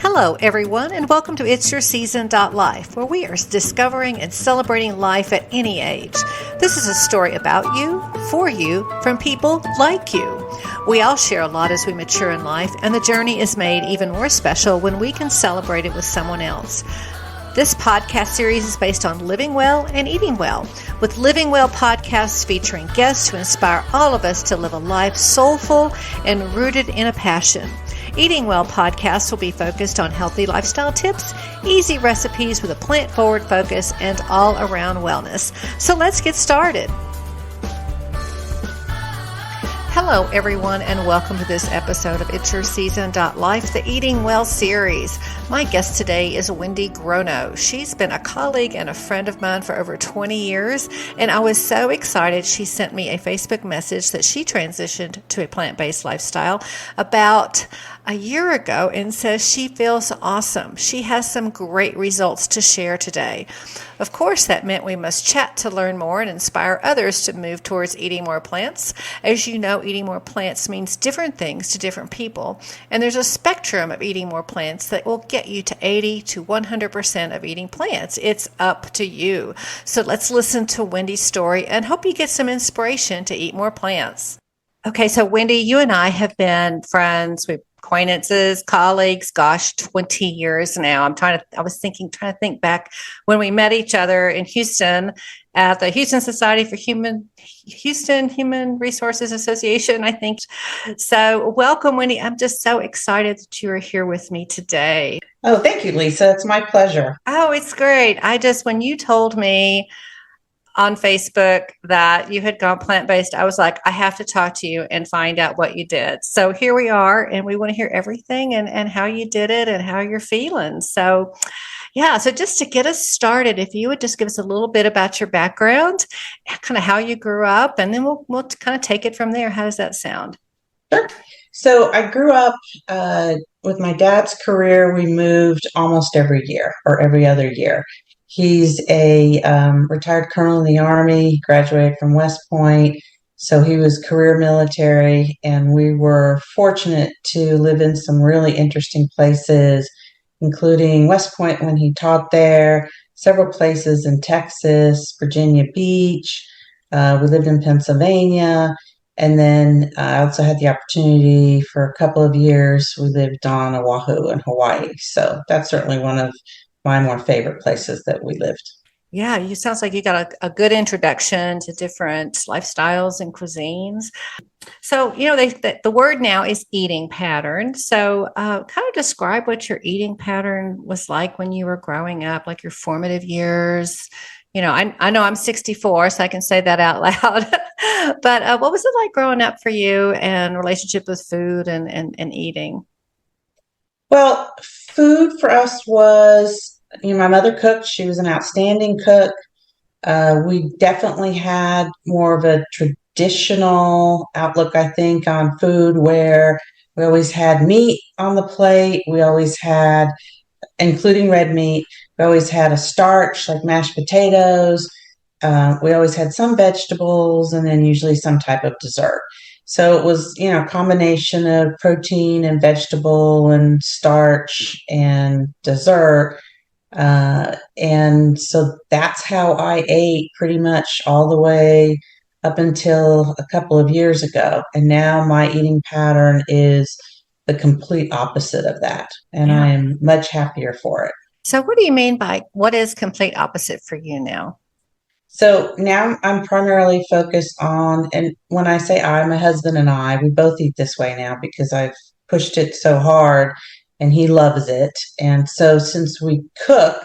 Hello, everyone, and welcome to ItsYourseason.life, where we are discovering and celebrating life at any age. This is a story about you, for you, from people like you. We all share a lot as we mature in life, and the journey is made even more special when we can celebrate it with someone else. This podcast series is based on living well and eating well, with Living Well podcasts featuring guests to inspire all of us to live a life soulful and rooted in a passion. Eating Well podcasts will be focused on healthy lifestyle tips, easy recipes with a plant-forward focus, and all-around wellness. So let's get started. Hello, everyone, and welcome to this episode of ItsYourseason.life, the Eating Well series. My guest today is Wendy Grono. She's been a colleague and a friend of mine for over 20 years, and I was so excited she sent me a Facebook message that she transitioned to a plant-based lifestyle about a year ago and says she feels awesome. She has some great results to share today. Of course, that meant we must chat to learn more and inspire others to move towards eating more plants. As you know, eating more plants means different things to different people, and there's a spectrum of eating more plants that will get you to 80 to 100% of eating plants. It's up to you. So let's listen to Wendy's story and hope you get some inspiration to eat more plants. Okay, so Wendy, you and I have been friends. We've acquaintances, colleagues, 20 years now. trying to think back when we met each other in Houston at the Houston Society for Human Resources Association, I think. So welcome, Wendy. I'm just so excited that you are here with me today. Oh, thank you, Lisa. It's my pleasure. Oh, it's great. When you told me on Facebook that you had gone plant-based, I was like, I have to talk to you and find out what you did. So here we are, and we want to hear everything and how you did it and how you're feeling. So yeah, so just to get us started, if you would just give us a little bit about your background, kind of how you grew up, and then we'll kind of take it from there. How does that sound? Sure. So I grew up with my dad's career. We moved almost every year or every other year. He's a retired colonel in the Army, graduated from West Point. So he was career military, and we were fortunate to live in some really interesting places, including West Point when he taught there, several places in Texas, Virginia Beach. We lived in Pennsylvania. And then I also had the opportunity for a couple of years. We lived on Oahu in Hawaii. So that's certainly one of my more favorite places that we lived. Yeah, you sounds like you got a good introduction to different lifestyles and cuisines. So, you know, the word now is eating pattern. So kind of describe what your eating pattern was like when you were growing up, like your formative years. You know, I know I'm 64, so I can say that out loud. But what was it like growing up for you and relationship with food and eating? Well, food for us was, my mother cooked. She was an outstanding cook. We definitely had more of a traditional outlook, I think, on food, where we always had meat on the plate. We always had, including red meat, we always had a starch like mashed potatoes. We always had some vegetables and then usually some type of dessert. So it was, a combination of protein and vegetable and starch and dessert. And so that's how I ate pretty much all the way up until a couple of years ago. And now my eating pattern is the complete opposite of that. And I am much happier for it. So what do you mean by what is complete opposite for you now? So now I'm primarily focused on, and when I say I, my husband and I, we both eat this way now because I've pushed it so hard and he loves it. And so since we cook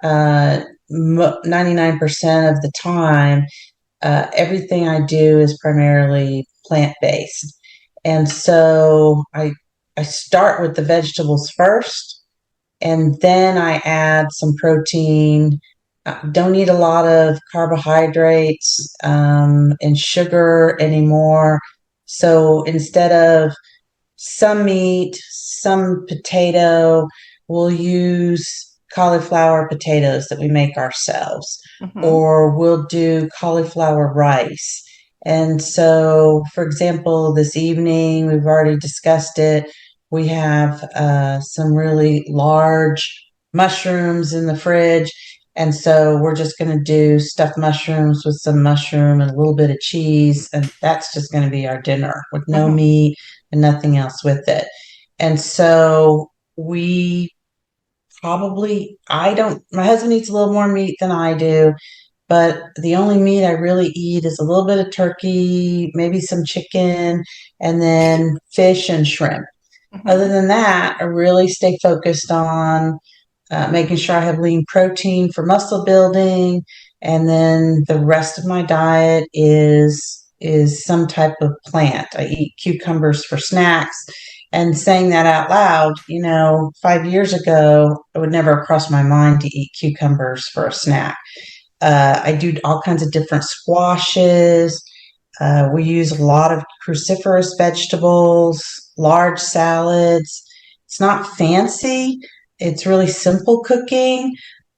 99% of the time, everything I do is primarily plant-based. And so I start with the vegetables first, and then I add some protein. Don't eat a lot of carbohydrates and sugar anymore. So instead of some meat, some potato, we'll use cauliflower potatoes that we make ourselves, or we'll do cauliflower rice. And so, for example, this evening, we've already discussed it. We have some really large mushrooms in the fridge. And so we're just going to do stuffed mushrooms with some mushroom and a little bit of cheese. And that's just going to be our dinner with no meat and nothing else with it. And so we my husband eats a little more meat than I do, but the only meat I really eat is a little bit of turkey, maybe some chicken, and then fish and shrimp. Other than that, I really stay focused on making sure I have lean protein for muscle building, and then the rest of my diet is some type of plant. I eat cucumbers for snacks. And saying that out loud, 5 years ago, it would never have crossed my mind to eat cucumbers for a snack. I do all kinds of different squashes. We use a lot of cruciferous vegetables, large salads. It's not fancy. It's really simple cooking,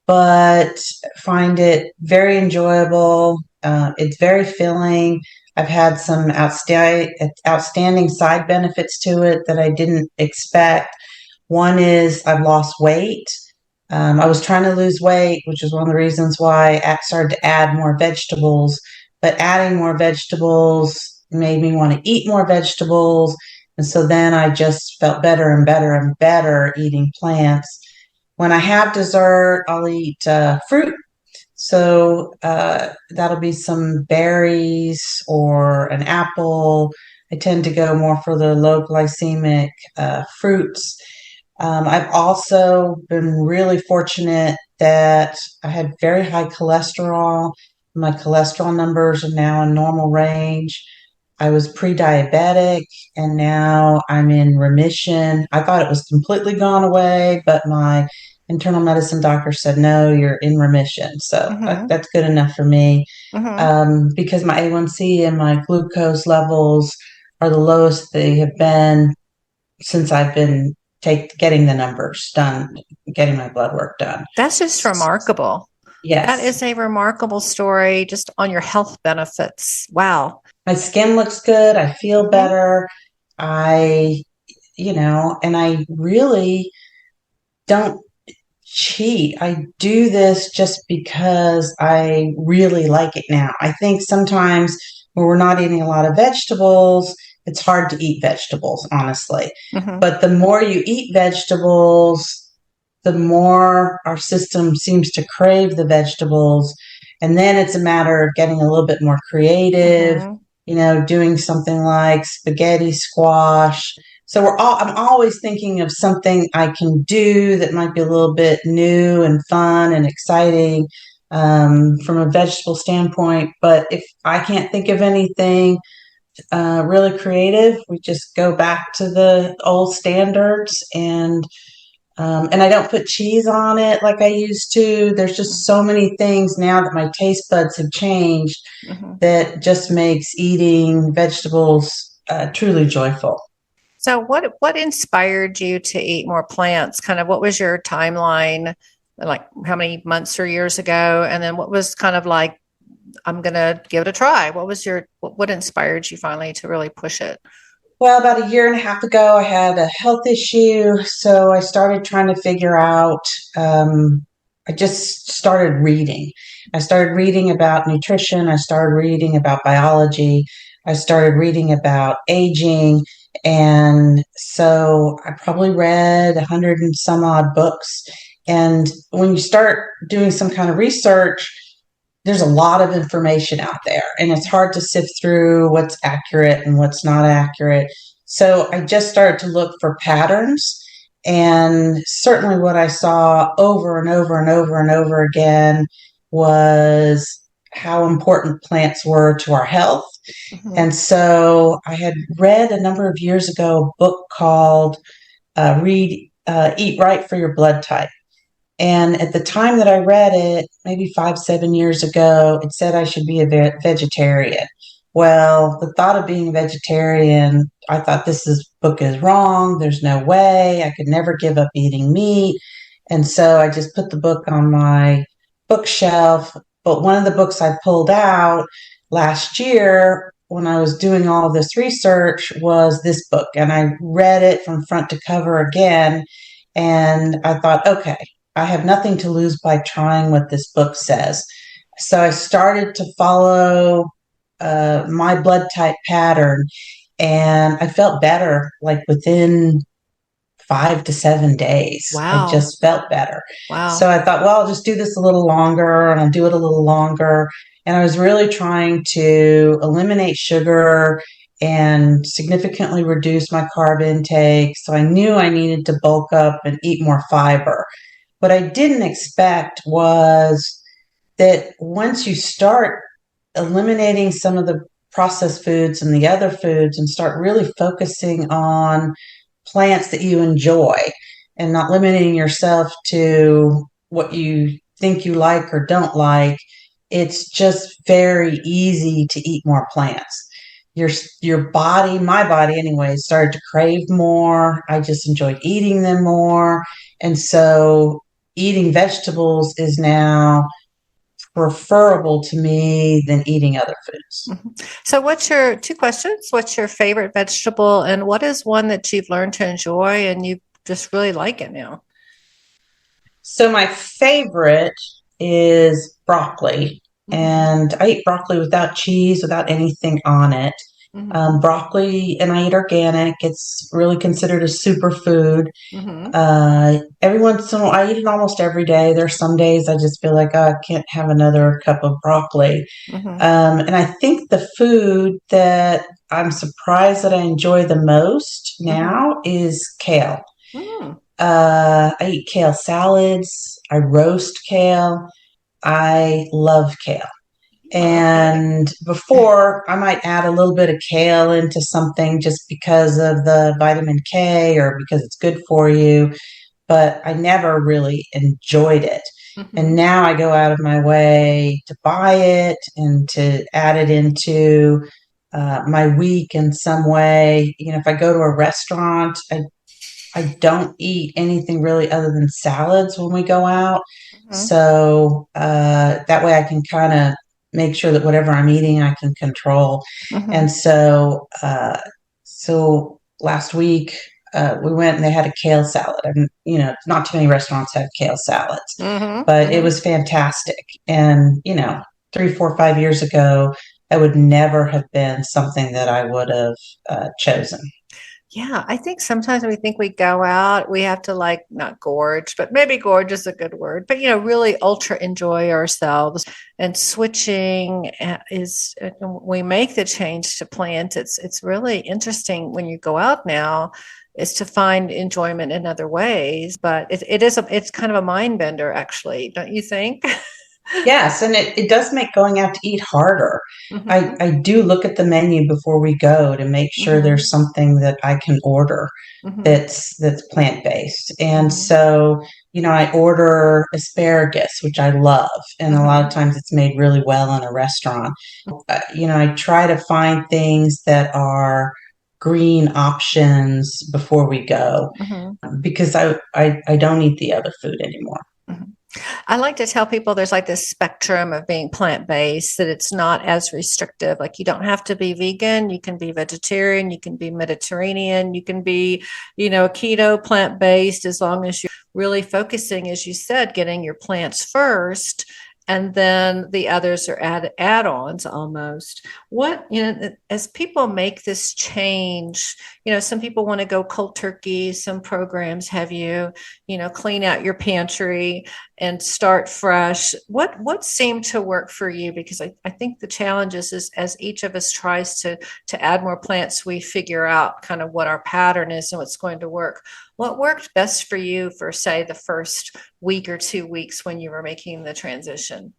but find it very enjoyable. It's very filling. I've had some outstanding side benefits to it that I didn't expect. One is I've lost weight. I was trying to lose weight, which is one of the reasons why I started to add more vegetables. But adding more vegetables made me want to eat more vegetables. And so then I just felt better and better and better eating plants. When I have dessert, I'll eat fruit. So that'll be some berries or an apple. I tend to go more for the low glycemic fruits. I've also been really fortunate that I had very high cholesterol. My cholesterol numbers are now in normal range. I was pre-diabetic and now I'm in remission. I thought it was completely gone away, but my internal medicine doctor said, no, you're in remission. So that's good enough for me because my A1C and my glucose levels are the lowest they have been since I've been getting the numbers done, getting my blood work done. That's just remarkable. Yes. That is a remarkable story just on your health benefits. Wow. My skin looks good. I feel better. And I really don't cheat. I do this just because I really like it now. I think sometimes when we're not eating a lot of vegetables, it's hard to eat vegetables, honestly. But the more you eat vegetables, the more our system seems to crave the vegetables. And then it's a matter of getting a little bit more creative, doing something like spaghetti squash. So I'm always thinking of something I can do that might be a little bit new and fun and exciting from a vegetable standpoint. But if I can't think of anything really creative, we just go back to the old standards, and I don't put cheese on it like I used to. There's just so many things now that my taste buds have changed that just makes eating vegetables truly joyful. So what inspired you to eat more plants? Kind of what was your timeline, like how many months or years ago? And then what was kind of like, I'm going to give it a try. What inspired you finally to really push it? Well, about a year and a half ago, I had a health issue. So I started trying to figure out, I just started reading. I started reading about nutrition. I started reading about biology. I started reading about aging. And so I probably read 100 and some odd books. And when you start doing some kind of research, there's a lot of information out there, and it's hard to sift through what's accurate and what's not accurate. So I just started to look for patterns, and certainly what I saw over and over and over and over again was how important plants were to our health. And so I had read a number of years ago a book called Eat Right for Your Blood Type. And at the time that I read it, maybe 5-7 years ago, it said I should be a vegetarian. Well, the thought of being a vegetarian, I thought book is wrong. There's no way. I could never give up eating meat. And so I just put the book on my bookshelf. But one of the books I pulled out last year when I was doing all of this research was this book, and I read it from front to cover again. And I thought, okay, I have nothing to lose by trying what this book says. So I started to follow my blood type pattern, and I felt better like within 5 to 7 days. I Wow. just felt better. So Wow. I thought, well, I'll just do this a little longer and I'll do it a little longer. And I was really trying to eliminate sugar and significantly reduce my carb intake. So I knew I needed to bulk up and eat more fiber. What I didn't expect was that once you start eliminating some of the processed foods and the other foods and start really focusing on plants that you enjoy and not limiting yourself to what you think you like or don't like, it's just very easy to eat more plants. Your body, my body anyway, started to crave more. I just enjoyed eating them more. And so eating vegetables is now preferable to me than eating other foods. So, what's your two questions? What's your favorite vegetable, and what is one that you've learned to enjoy and you just really like it now? So my favorite is broccoli, Hmm. and I eat broccoli without cheese, without anything on it. Hmm. Broccoli, and I eat organic. It's really considered a superfood. Hmm. Every once in a while, I eat it almost every day. There's some days I just feel like, oh, I can't have another cup of broccoli. Hmm. And I think the food that I'm surprised that I enjoy the most Hmm. now is kale. Hmm. I eat kale salads. I roast kale. I love kale. Okay. And before, I might add a little bit of kale into something just because of the vitamin K or because it's good for you, but I never really enjoyed it. And Hmm. now I go out of my way to buy it and to add it into my week in some way. You know, if I go to a restaurant, I don't eat anything really other than salads when we go out. Hmm. So that way I can kind of make sure that whatever I'm eating, I can control. Hmm. And so last week we went and they had a kale salad. And, you know, not too many restaurants have kale salads, Hmm. but it Hmm. was fantastic. And, you know, 3, 4, 5 years ago, that would never have been something that I would have chosen. Yeah, I think sometimes we think we go out, we have to like not gorge, but maybe gorge is a good word, but really ultra enjoy ourselves. And switching is we make the change to plant. It's really interesting when you go out now is to find enjoyment in other ways, but it's kind of a mind bender actually, don't you think? Yes, and it does make going out to eat harder. Hmm. I do look at the menu before we go to make sure there's Hmm. something that I can order Hmm. that's plant-based. And Hmm. so, you know, I order asparagus, which I love, and a lot of Hmm. times it's made really well in a restaurant. You know, I try to find things that are green options before we go Hmm. because I don't eat the other food anymore. Hmm. I like to tell people there's like this spectrum of being plant-based, that it's not as restrictive. Like you don't have to be vegan, you can be vegetarian, you can be Mediterranean, you can be, keto, plant-based, as long as you're really focusing, as you said, getting your plants first. And then the others are add-ons almost. As people make this change, some people want to go cold turkey. Some programs have you, clean out your pantry and start fresh. What seemed to work for you? Because I think the challenge is as each of us tries to add more plants, we figure out kind of what our pattern is and what's going to work. What worked best for you for, say, the first week or 2 weeks when you were making the transition?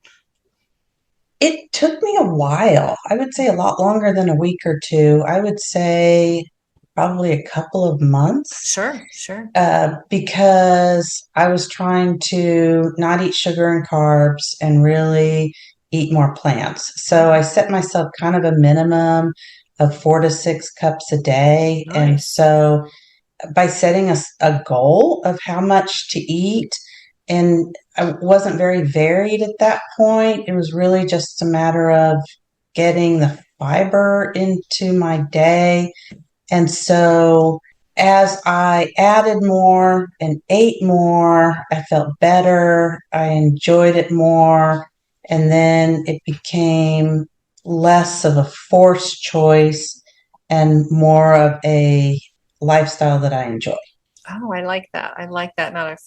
It took me a while. I would say a lot longer than a week or two. I would say probably a couple of months Sure, sure. because I was trying to not eat sugar and carbs and really eat more plants. So I set myself kind of a minimum of 4 to 6 cups a day. And Nice. so by setting a goal of how much to eat, and I wasn't very varied at that point. It was really just a matter of getting the fiber into my day. And so as I added more and ate more, I felt better. I enjoyed it more. And then it became less of a forced choice and more of a lifestyle that I enjoy. Oh, I like that. I like that. Not a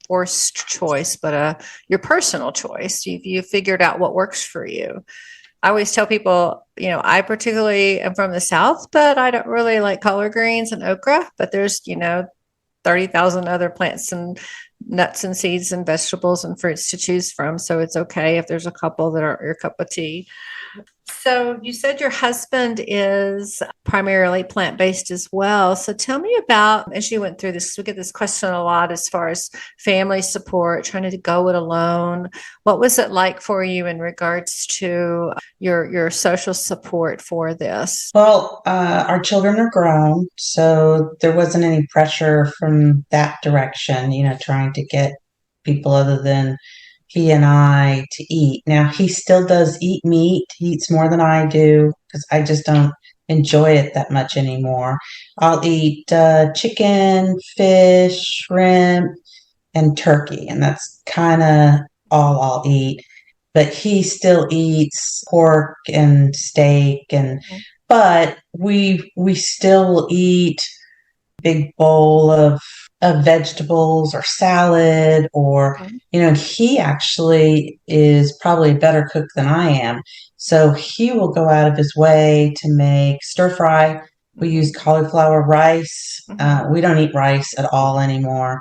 forced choice, but your personal choice. You figured out what works for you. I always tell people, I particularly am from the South, but I don't really like collard greens and okra, but there's, 30,000 other plants and nuts and seeds and vegetables and fruits to choose from. So it's okay if there's a couple that are your cup of tea. So you said your husband is primarily plant-based as well. So tell me about, as you went through this, we get this question a lot as far as family support, trying to go it alone. What was it like for you in regards to your social support for this? Well, our children are grown, so there wasn't any pressure from that direction, trying to get people other than he and I to eat. Now, he still does eat meat. He eats more than I do because I just don't enjoy it that much anymore. I'll eat chicken, fish, shrimp, and turkey, and that's kind of all I'll eat. But he still eats pork and steak, but we still eat big bowl of vegetables or salad or, he actually is probably a better cook than I am. So he will go out of his way to make stir fry. We use cauliflower rice. We don't eat rice at all anymore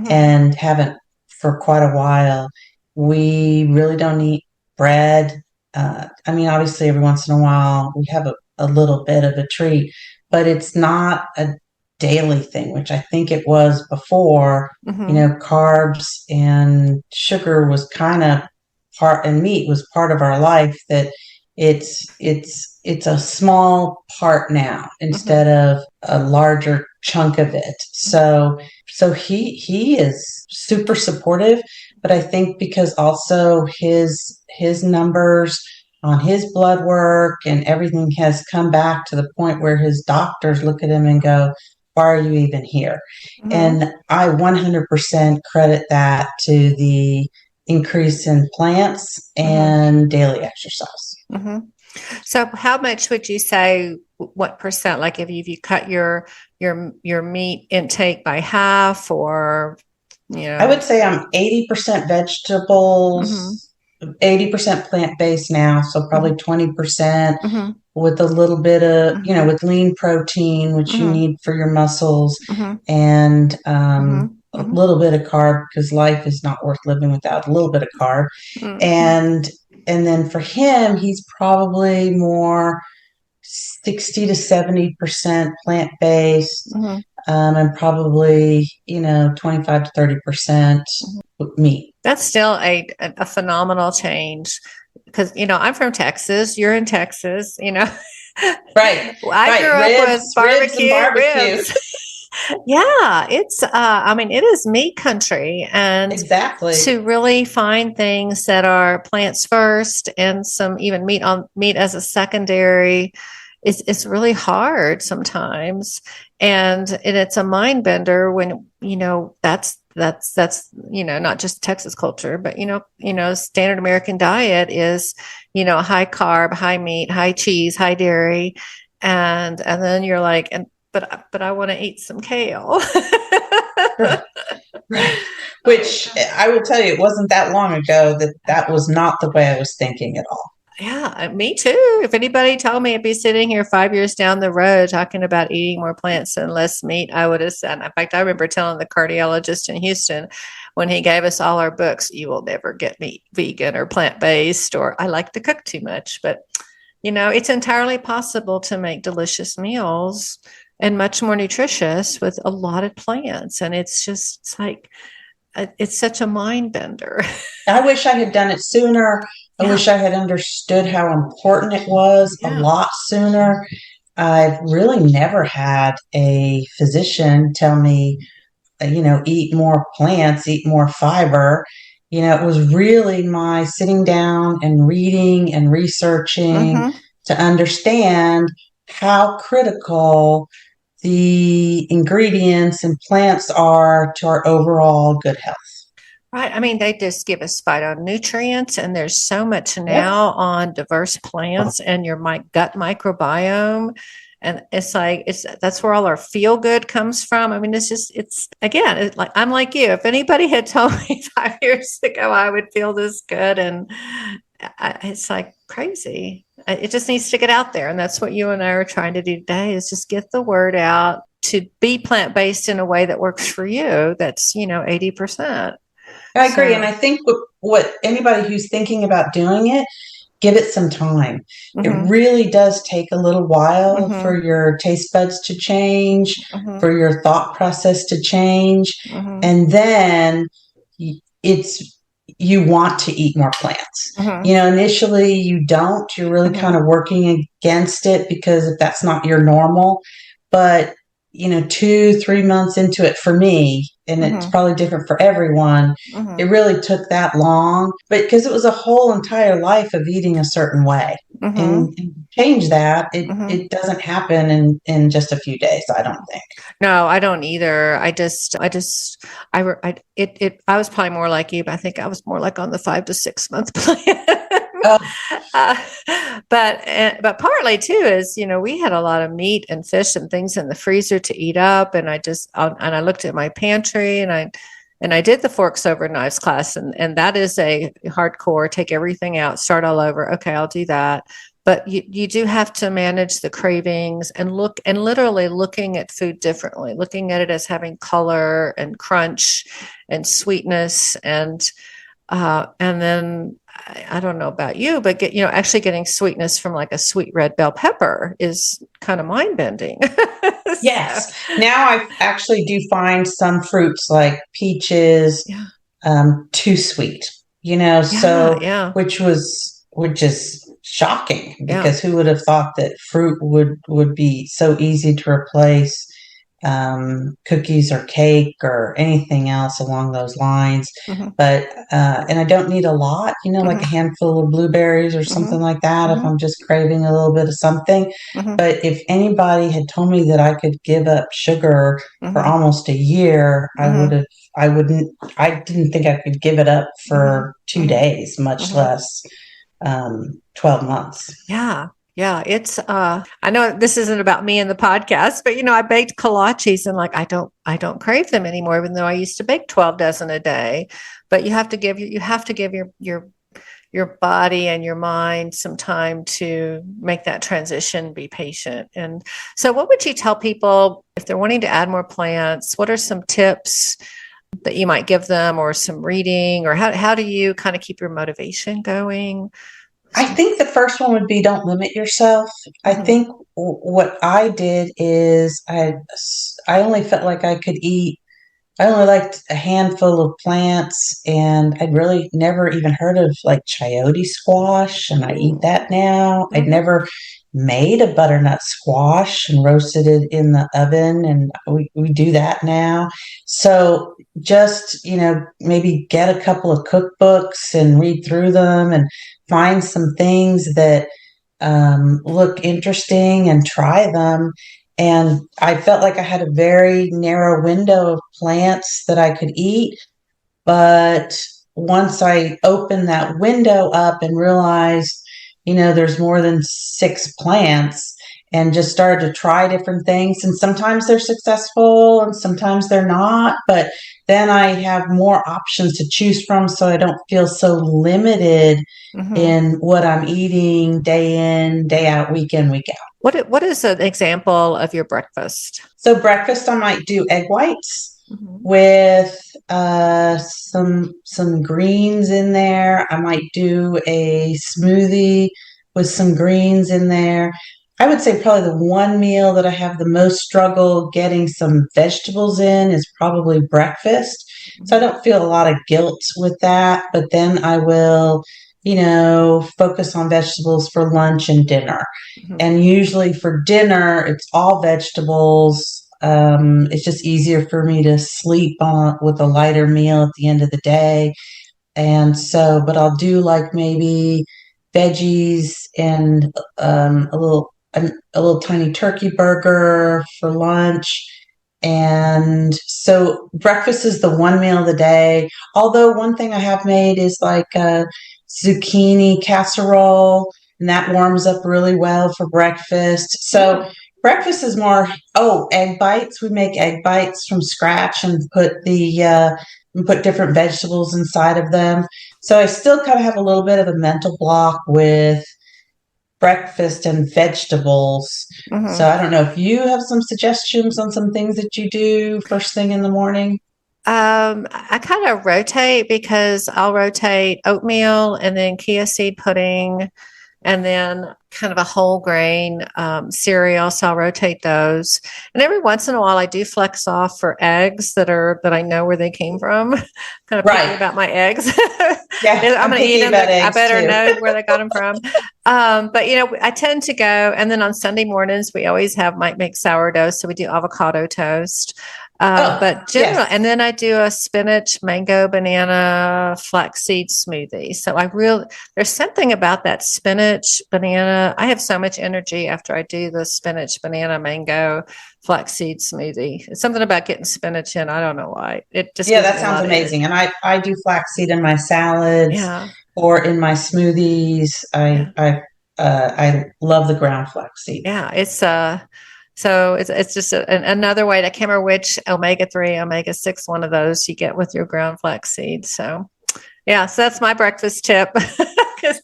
and haven't for quite a while. We really don't eat bread. Obviously every once in a while we have a little bit of a treat, but it's not a daily thing, which I think it was before. Carbs and sugar was kind of part, and meat was part of our life. That it's a small part now instead of a larger chunk of it. So he is super supportive, but I think because also his numbers on his blood work and everything has come back to the point where his doctors look at him and go, why are you even here? And I 100% credit that to the increase in plants and daily exercise. So how much would you say, what percent, like if you cut your meat intake by half, or, I would say I'm 80% vegetables, 80% plant-based now, so probably 20% with a little bit of, with lean protein, which you need for your muscles, and a little bit of carb, because life is not worth living without a little bit of carb. And then for him, he's probably more 60 to 70% plant-based, and probably, 25 to 30% meat. That's still a phenomenal change, because, I'm from Texas. You're in Texas, Right. I grew up with barbecue ribs. Yeah, it's it is meat country, and exactly to really find things that are plants first and some even meat as a secondary, it's really hard sometimes, and it's a mind bender when that's not just Texas culture, but standard American diet is high carb, high meat, high cheese, high dairy, and then you're like, but I want to eat some kale. Right. Which I will tell you, it wasn't that long ago that was not the way I was thinking at all. Yeah, me too. If anybody told me I'd be sitting here 5 years down the road talking about eating more plants and less meat, I would have said. In fact, I remember telling the cardiologist in Houston when he gave us all our books, you will never get me vegan or plant-based, or I like to cook too much. But, it's entirely possible to make delicious meals and much more nutritious with a lot of plants. And it's such a mind bender. I wish I had done it sooner. I wish I had understood how important it was a lot sooner. I've really never had a physician tell me, eat more plants, eat more fiber. It was really my sitting down and reading and researching to understand how critical the ingredients and plants are to our overall good health. Right. I mean, they just give us phytonutrients, and there's so much now on diverse plants and your gut microbiome. And it's like, that's where all our feel good comes from. I mean, again, like, I'm like you. If anybody had told me 5 years ago I would feel this good, and it's like crazy. It just needs to get out there. And that's what you and I are trying to do today, is just get the word out to be plant-based in a way that works for you. That's, 80%. I agree. And I think what anybody who's thinking about doing it, give it some time. It really does take a little while for your taste buds to change, for your thought process to change. And then you want to eat more plants. Initially you don't. You're really kind of working against it, because if that's not your normal. But 2-3 months into it for me, and it's probably different for everyone, it really took that long, but because it was a whole entire life of eating a certain way, and change that, it doesn't happen in just a few days, I don't think. No, I don't either. I was probably more like you, but I think I was more like on the 5 to 6 month plan. But partly too is, we had a lot of meat and fish and things in the freezer to eat up. And I looked at my pantry, and I did the forks over knives class, and that is a hardcore, take everything out, start all over. Okay, I'll do that. But you do have to manage the cravings and literally looking at food differently, looking at it as having color and crunch and sweetness, and then I don't know about you, but actually getting sweetness from like a sweet red bell pepper is kind of mind bending. Yes. Now I actually do find some fruits like peaches too sweet, which is shocking, because who would have thought that fruit would be so easy to replace cookies or cake or anything else along those lines. But and I don't need a lot, like a handful of blueberries or something like that, if I'm just craving a little bit of something. But if anybody had told me that I could give up sugar for almost a year, I didn't think I could give it up for 2 days, much less 12 months. Yeah, it's I know this isn't about me and the podcast, but I baked kolaches, and like I don't crave them anymore, even though I used to bake 12 dozen a day. But you have to give your body and your mind some time to make that transition, be patient. And so what would you tell people if they're wanting to add more plants? What are some tips that you might give them, or some reading, or how do you kind of keep your motivation going? I think the first one would be, don't limit yourself. I think what I did is I only felt like I only liked a handful of plants, and I'd really never even heard of like chayote squash, and I eat that now. I'd never made a butternut squash and roasted it in the oven, and we do that now. So just, maybe get a couple of cookbooks and read through them and find some things that look interesting and try them. And I felt like I had a very narrow window of plants that I could eat. But once I opened that window up and realized, there's more than 6 plants, and just started to try different things. And sometimes they're successful and sometimes they're not. But then I have more options to choose from, so I don't feel so limited in what I'm eating day in, day out, week in, week out. What is an example of your breakfast? So breakfast, I might do egg whites with some greens in there. I might do a smoothie with some greens in there. I would say probably the one meal that I have the most struggle getting some vegetables in is probably breakfast. So I don't feel a lot of guilt with that, but then I will, focus on vegetables for lunch and dinner. And usually for dinner, it's all vegetables. It's just easier for me to sleep with a lighter meal at the end of the day. And so, but I'll do like maybe veggies and a little tiny turkey burger for lunch. And so breakfast is the one meal of the day. Although one thing I have made is like a zucchini casserole, and that warms up really well for breakfast. So breakfast is more, egg bites. We make egg bites from scratch and put different vegetables inside of them. So I still kind of have a little bit of a mental block with breakfast and vegetables. Mm-hmm. So I don't know if you have some suggestions on some things that you do first thing in the morning. I kind of rotate because I'll rotate oatmeal and then chia seed pudding and then kind of a whole grain cereal. So I'll rotate those. And every once in a while I do flex off for eggs that I know where they came from. Kind of picky about my eggs. Yeah, I'm going to eat them. I better too. know where they got them from. But I tend to go, and then on Sunday mornings we always might make sourdough. So we do avocado toast. But generally, and then I do a spinach, mango, banana, flaxseed smoothie. So there's something about that spinach, banana. I have so much energy after I do the spinach, banana, mango, flaxseed smoothie. It's something about getting spinach in. I don't know why. It just that sounds amazing. And I do flaxseed in my salads or in my smoothies. I love the ground flaxseed. Yeah, so it's just another way. I can't remember which omega-3, omega-6 one of those you get with your ground flaxseed. So so that's my breakfast tip because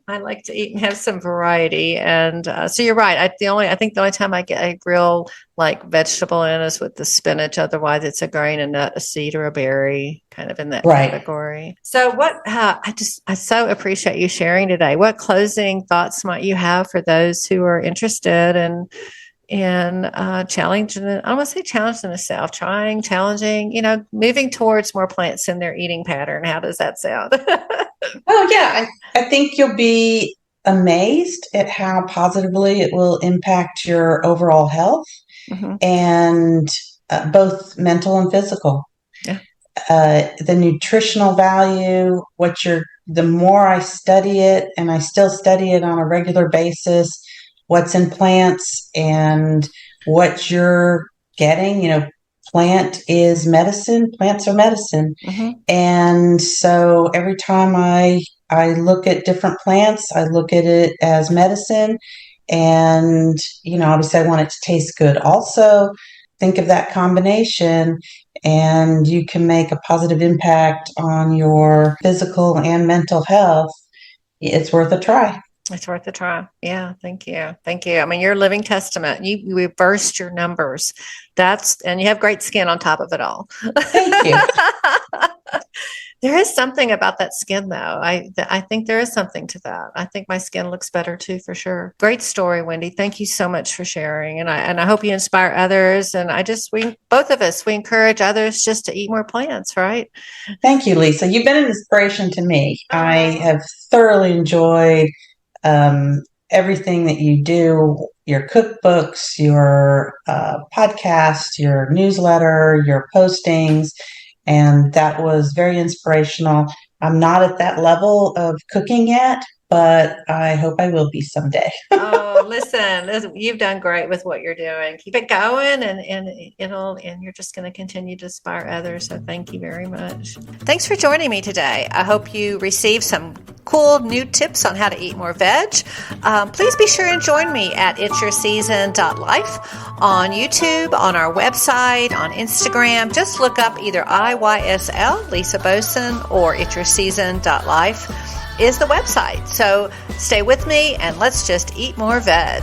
I like to eat and have some variety. And so you're right. I think the only time I get a real vegetable in is with the spinach. Otherwise, it's a grain, a nut, a seed, or a berry, kind of in that category. So I so appreciate you sharing today. What closing thoughts might you have for those who are interested in challenging, I don't want to say challenging themselves, challenging, moving towards more plants in their eating pattern? How does that sound? I think you'll be amazed at how positively it will impact your overall health and both mental and physical. Yeah. The nutritional value, the more I study it, and I still study it on a regular basis, what's in plants and what you're getting. Plant is medicine. Plants are medicine. And so every time I look at different plants, I look at it as medicine. And, obviously I want it to taste good. Also, think of that combination and you can make a positive impact on your physical and mental health. It's worth a try. It's worth a try. Yeah. Thank you. Thank you. I mean, you're a living testament. You reversed your numbers. And you have great skin on top of it all. Thank you. There is something about that skin, though. I think there is something to that. I think my skin looks better too, for sure. Great story, Wendy. Thank you so much for sharing. And I hope you inspire others. And both of us, we encourage others just to eat more plants, right? Thank you, Lisa. You've been an inspiration to me. I have thoroughly enjoyed everything that you do, your cookbooks, your podcast, your newsletter, your postings, and that was very inspirational. I'm not at that level of cooking yet, but I hope I will be someday. Oh, listen, you've done great with what you're doing. Keep it going, and you're just going to continue to inspire others. So thank you very much. Thanks for joining me today. I hope you received some cool new tips on how to eat more veg. Please be sure and join me at ItsYourseason.life on YouTube, on our website, on Instagram. Just look up either IYSL, Lisa Boson, or ItsYourseason.life is the website. So stay with me and let's just eat more veg.